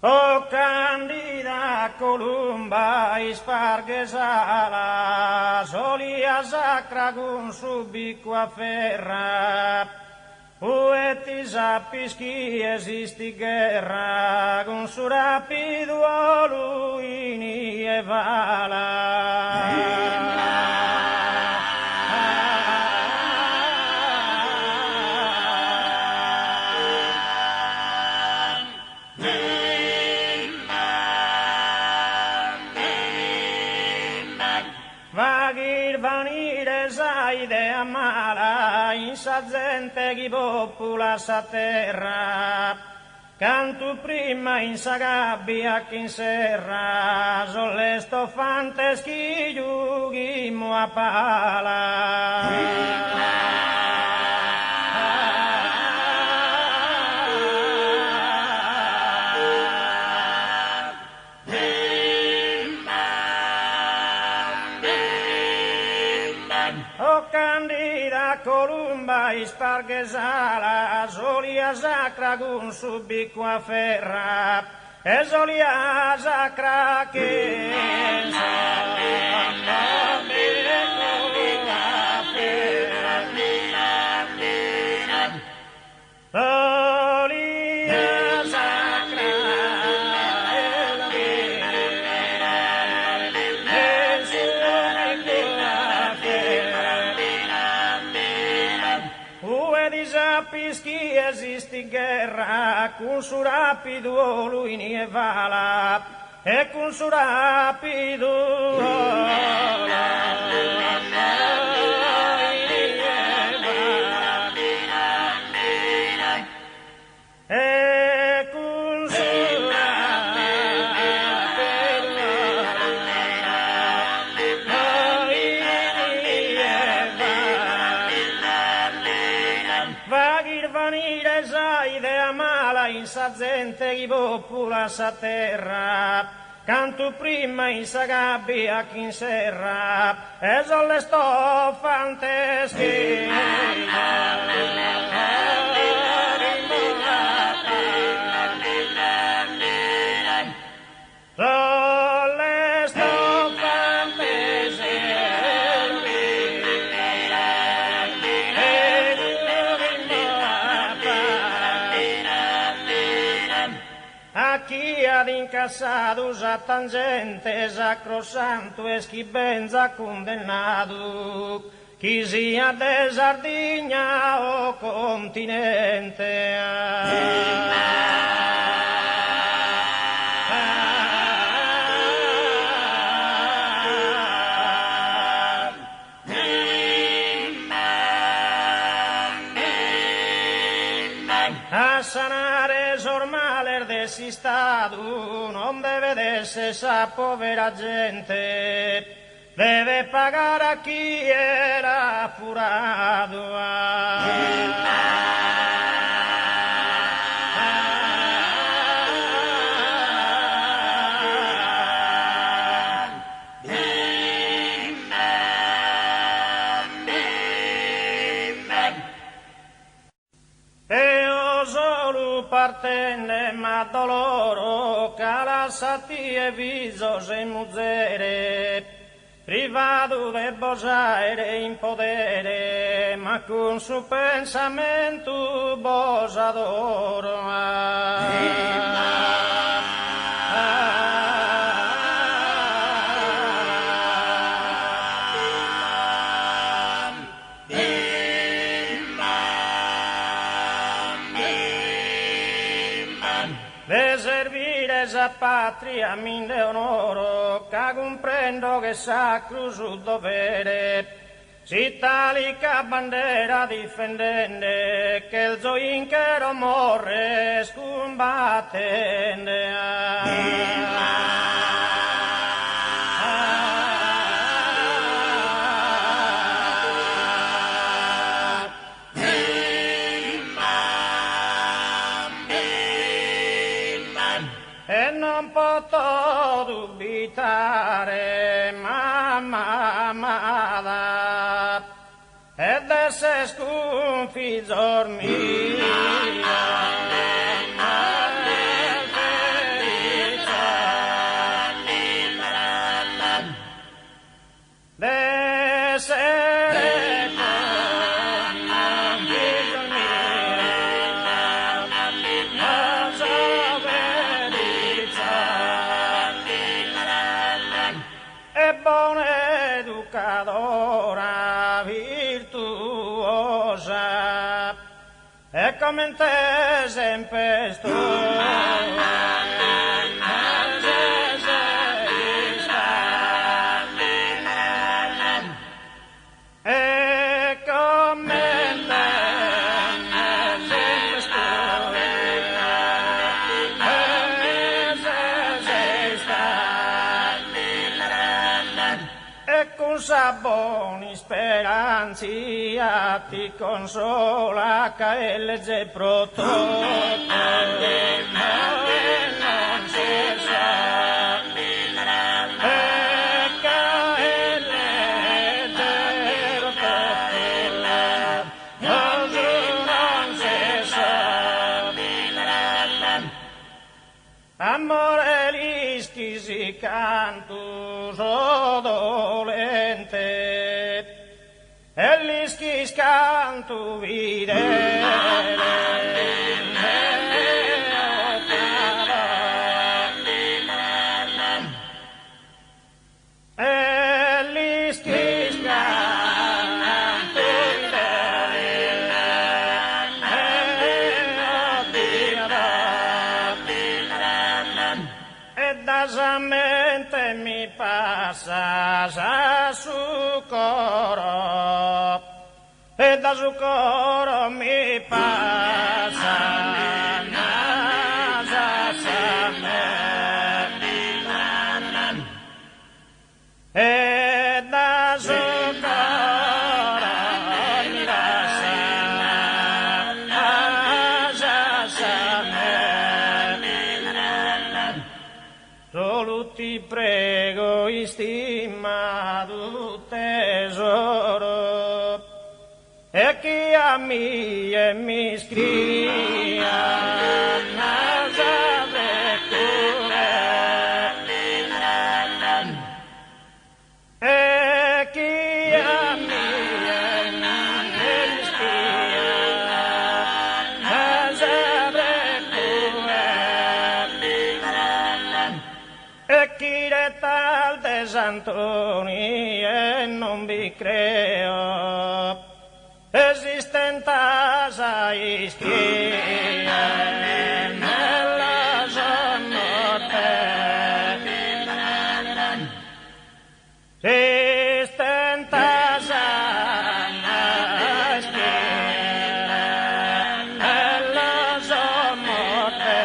O candida columba ispargesala, solia sacra con subiqua ferra, ueti sappis chi esisti guerra, con su rapido luini e vala. Vagir vanire saide amala, in sa gente chi popula sa terra, cantu prima in sa gabbia chi in serra, sollesto fantes chi giughimo a pala. O candida columba ispargesala, solia sacra con subiqua ferra, e solia sacra che chi esisti in guerra, con su rapido luini e vala, e con su rapido e con su vanire saide amala, in sa gente chi popula sa terra, cantu prima in sa gabbia chi in serra, e son le stofante chi ad incassados a tangente sacrosanto e chi benza condennato, chi sia de Sardegna o continente. A sanare sormaler de si stato non deve essere sa povera gente, deve pagare a chi era furato. Partende ma doloro, calassati e viso se muzere, privato de bosaire in podere, ma con su pensamento bosadoro. De servire sa patria minde onoro, ca comprendo che sacro su dovere, si talica bandera difendende, che il zoinchero morre scombattende. E non potrò dubitare, mamma amata, ed esse sconfiggor mia. come te sempre buoni speranzi a ti consola che legge prodotto e non si sa e che legge prodotto non si sa amore li schisi canto dolente e li schis canto videre e li schis canto videre e dasamente mi passa su coro e da su coro mi passa e da su coro mi passa solo ti prego stimato tesoro e chi a me mi scriva e chi a me mi scriva e chi tal de Santoni e non vi creo esistenta sai schia nella giornata esistenta sai schia nella giornata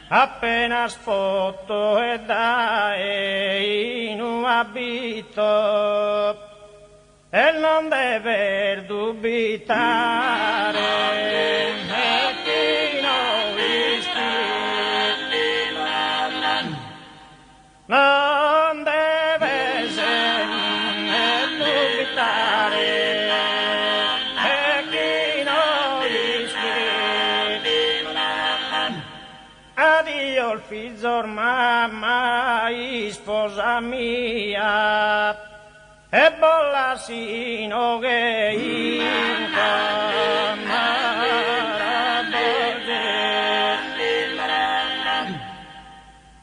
appena spotto e dai in un abito e non deve dubitare e chi non visti non deve dubitare e chi non visti addio il figlio mamma sposa mia e bollasino che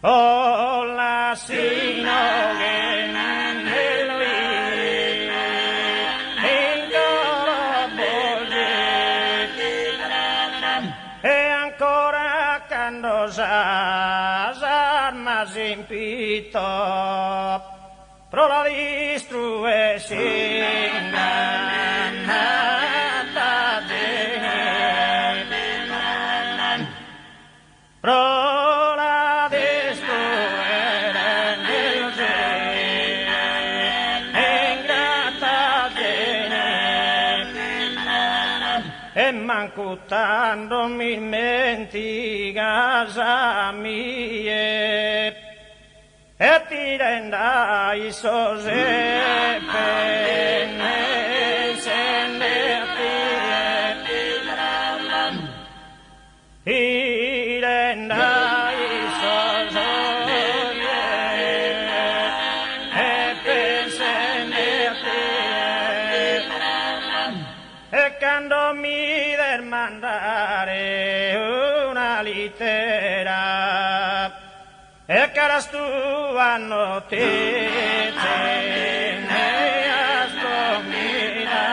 bollasino che e ancora quando s'armas impito pro la distrue ingannata pro la distrue ingrata e mancutando mi menti casa mie e ti rendai Giuseppe nel ti rendai Giuseppe e pensenderti e quando mi der mandare una lettera e caras tu notizie ne ascolmina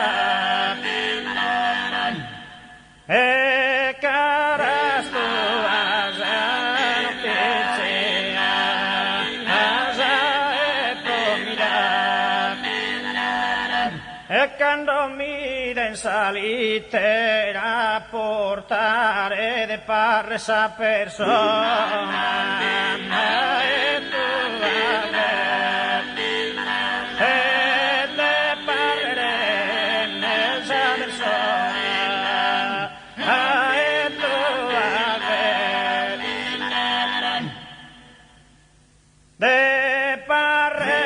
salite a portare de parre sa persona e tu e de parre ne sa persona e tu de parre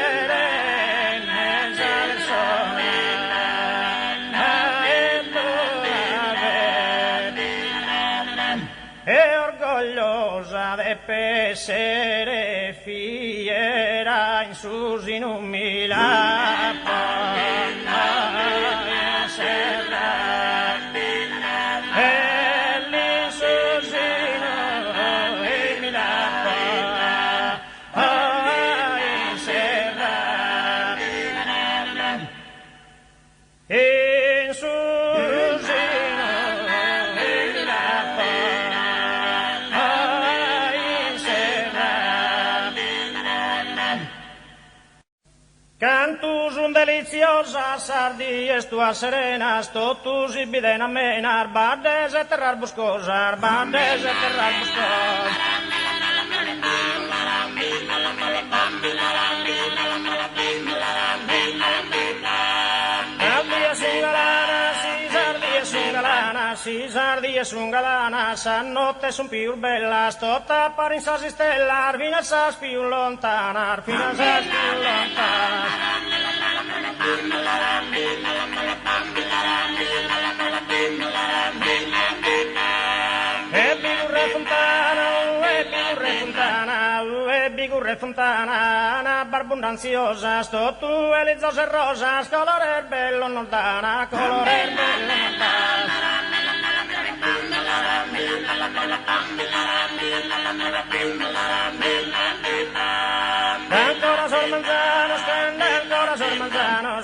essere fiera in sus inumila in serra e lì sus inumila in serra in sus Cantus un deliziosa sardies tuas serenas, totus ibiden amenar, bardes et terrar buscosar, bardes et terrar buscos. Si sardies un galana, san nottes un più bellas, tota parin sas stellar, fino a sas più lontanar, fino a sas più lontanar. E bigurre fontana, una barbunda ansiosa, sto tu e le zose rosas, colore bello non dana, colore bello non dana.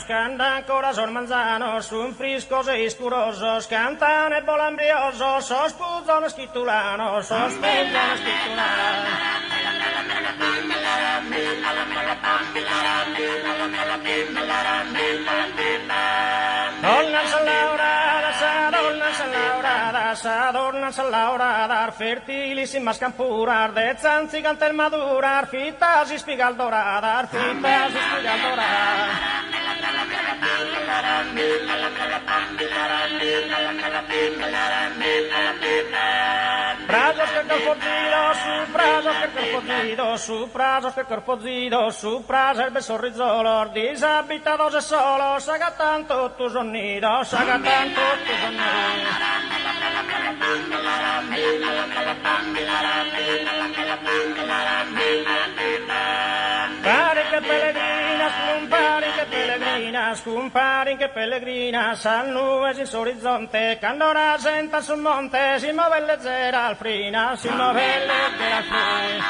Canta ancora sor manzanos, un friscos e iscurosos, cantan e volambriosos, sos puzzones schitulanos, sos puzzones schitulanos. Adornan san lauradar, fertilísimas campurar, de zanzi cantel madurar, fitas y espigal doradar, fitas y espigal doradar. Prazos que corpozidos, su prazos que corpozidos, su prazos que corpozidos, su prazos el besorrizolos, disabitados e solos, agatan totus sonidos, agatan totus sonidos. Compari che pellegrinas, al nubes in s'orizzonte, quando rasenta sul monte, si muove leggera alfrina, si muove leggera alfrina.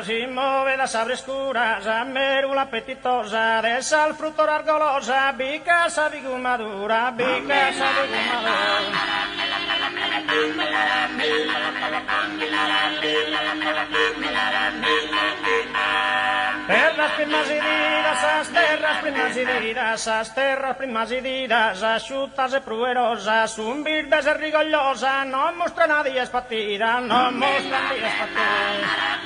Si muove la sabrescura, merula appetitosa, de sal frutto argolosa, bicasa bigumadura, bicasa bigumadura. Per las primas heridas, as terras primas heridas, asciutas e pruerosas, un virdes e rigogliosa, non mostra nadie espatira, non mostra nadie espatira.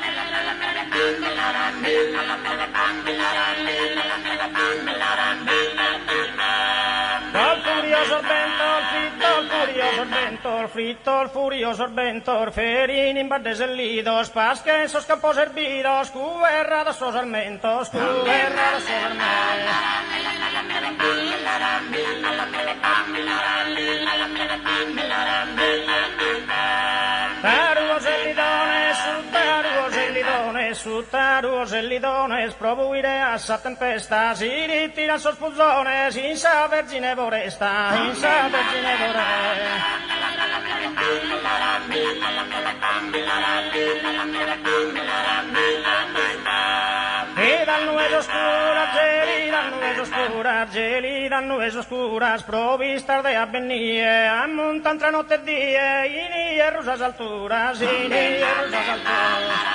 El furioso ventor, ferin in bardes lidos, pasque en sos campos hervidos, cuberrados sos armentos, cuberrados sos armentos. Taruos e lidones, probuireas a tempestas, y ritiran sos pulzones, in sa vergine voresta, in sa vergine voresta. E dal nuevo oscuro, nubes oscuras, gelida nubes oscuras, provistas de avenir, amuntan entre noche y día, y ni a rusas alturas, y ni a rusas alturas.